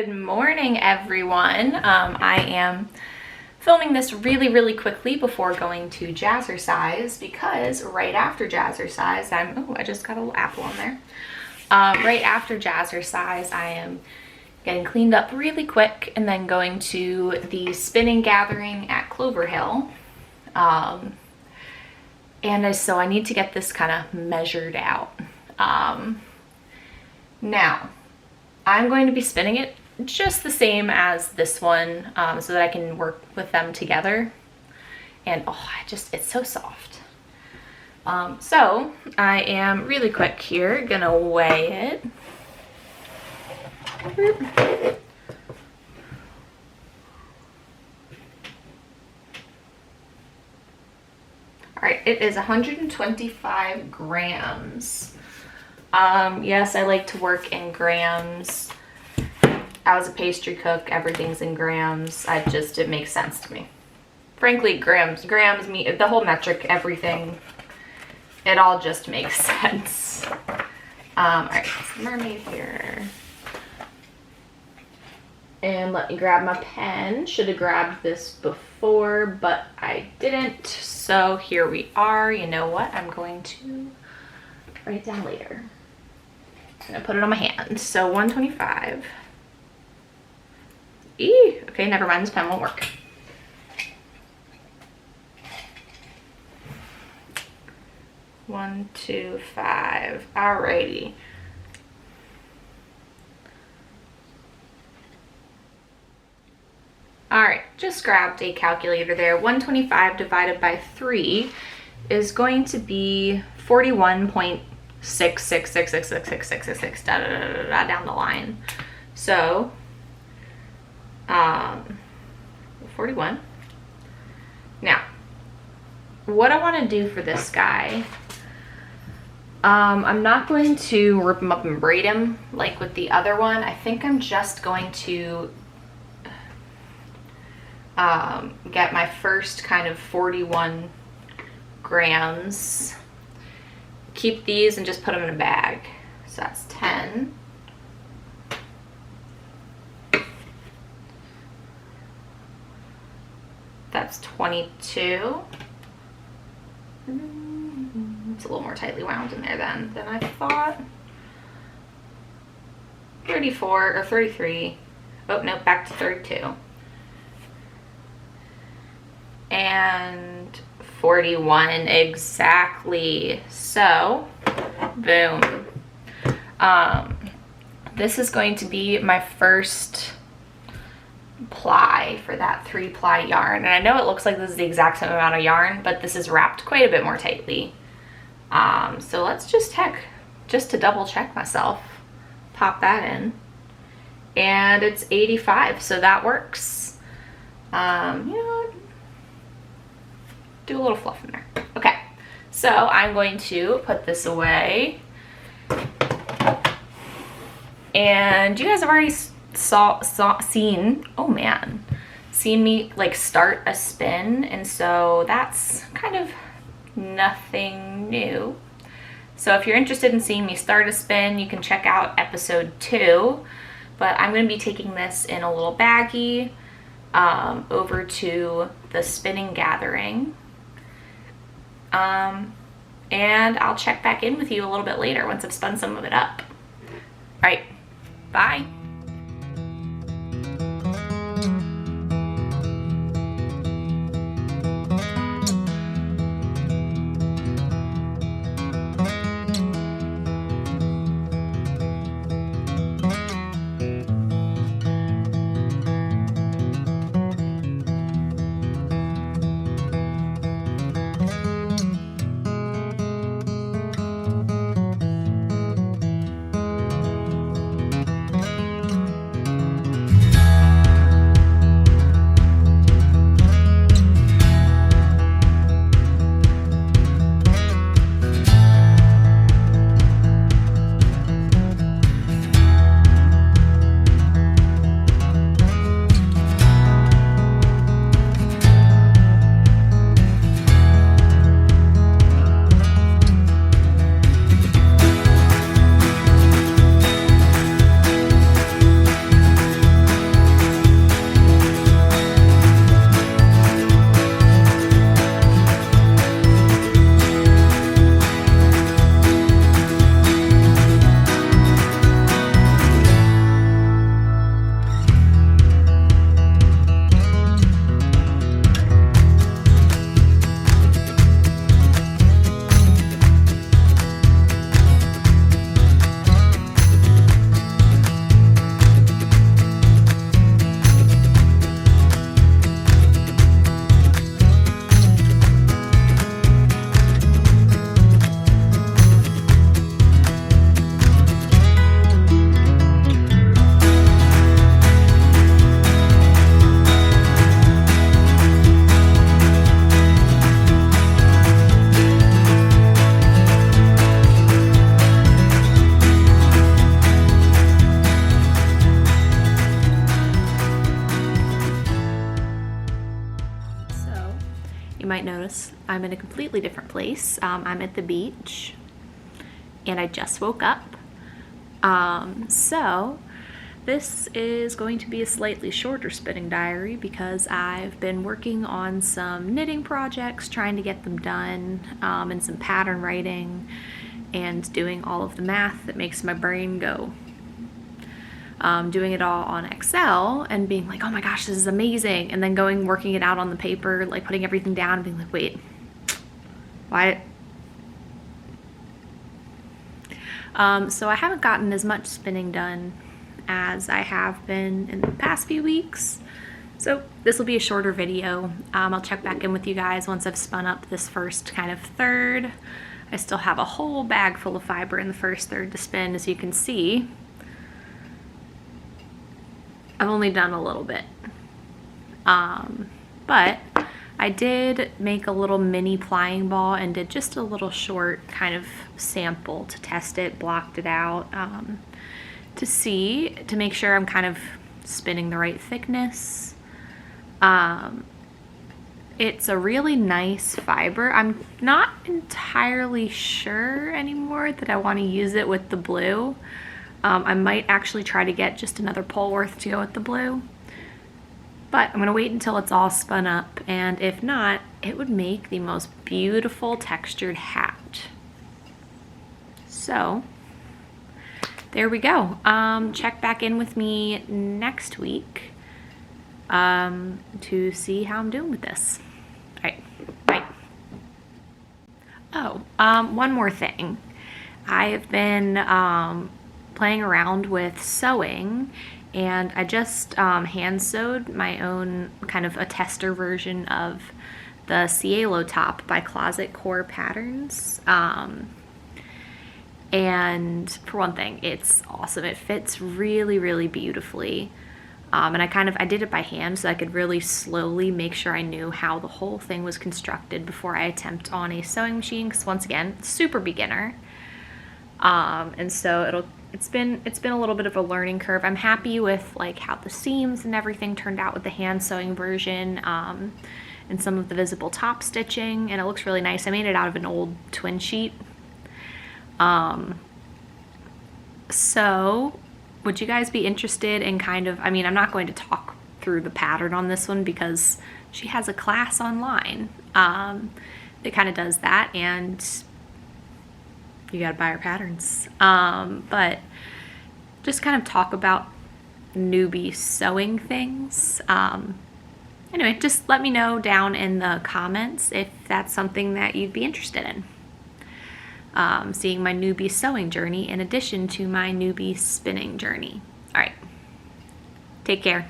Good morning, everyone. I am filming this really quickly before going to jazzercise because right after jazzercise, I just got a little apple on there. Right after jazzercise, I am getting cleaned up really quick and then going to the spinning gathering at Clover Hill. So I need to get this kind of measured out. Now, I'm going to be spinning it just the same as this one so that I can work with them together. And it's so soft. So I am really quick here gonna weigh it. All right, it is 125 grams. Yes, I like to work in grams. I was a pastry cook, everything's in grams. It makes sense to me. Frankly, grams, the whole metric, everything, it all just makes sense. All right, mermaid here. And let me grab my pen. Should have grabbed this before, but I didn't. So here we are. You know what? I'm going to write it down later. I'm gonna put it on my hand. So 125. Okay, never mind, this pen won't work. One, 2, 5. Alrighty. Alright, just grabbed a calculator there. 125 divided by 3 is going to be 41.6666666 down the line. So 41. Now, what I want to do for this guy, I'm not going to rip him up and braid him like with the other one. I think I'm just going to get my first kind of 41 grams, keep these and just put them in a bag. So that's 10. That's 22. It's a little more tightly wound in there than I thought. 34 or 33. Oh, no, back to 32. And 41 exactly. So, boom. This is going to be my first ply for that 3-ply yarn. And I know it looks like this is the exact same amount of yarn, but this is wrapped quite a bit more tightly. So let's just to double check myself, pop that in. And it's 85, so that works. You know what? Do a little fluff in there. Okay, so I'm going to put this away. And you guys have already seen me like start a spin, and so that's kind of nothing new. So if you're interested in seeing me start a spin, you can check out episode 2. But I'm going to be taking this in a little baggie over to the spinning gathering. And I'll check back in with you a little bit later once I've spun some of it up. All right, bye. notice I'm in a completely different place. I'm at the beach and I just woke up. So this is going to be a slightly shorter spinning diary because I've been working on some knitting projects, trying to get them done, and some pattern writing and doing all of the math that makes my brain go. Doing it all on Excel and being like, oh my gosh, this is amazing. And then working it out on the paper, like putting everything down and being like, wait, why? So I haven't gotten as much spinning done as I have been in the past few weeks. So this will be a shorter video. I'll check back in with you guys once I've spun up this first kind of third. I still have a whole bag full of fiber in the first third to spin, as you can see. I've only done a little bit. But I did make a little mini plying ball and did just a little short kind of sample to test it, blocked it out, to make sure I'm kind of spinning the right thickness. It's a really nice fiber. I'm not entirely sure anymore that I want to use it with the blue. I might actually try to get just another Polworth to go with the blue, but I'm gonna wait until it's all spun up, and if not, it would make the most beautiful textured hat. So there we go. Check back in with me next week to see how I'm doing with this. All right, bye. Oh, one more thing. I have been playing around with sewing, and I just hand sewed my own kind of a tester version of the Cielo top by Closet Core Patterns. And for one thing, it's awesome. It fits really, really beautifully. And I did it by hand so I could really slowly make sure I knew how the whole thing was constructed before I attempt on a sewing machine, because once again, super beginner. And so it's been a little bit of a learning curve. I'm happy with like how the seams and everything turned out with the hand sewing version, and some of the visible top stitching, and it looks really nice. I made it out of an old twin sheet. So would you guys be interested in I'm not going to talk through the pattern on this one because she has a class online that kind of does that, and you gotta buy her patterns. But just kind of talk about newbie sewing things. Anyway, just let me know down in the comments if that's something that you'd be interested in. Seeing my newbie sewing journey in addition to my newbie spinning journey. All right, take care.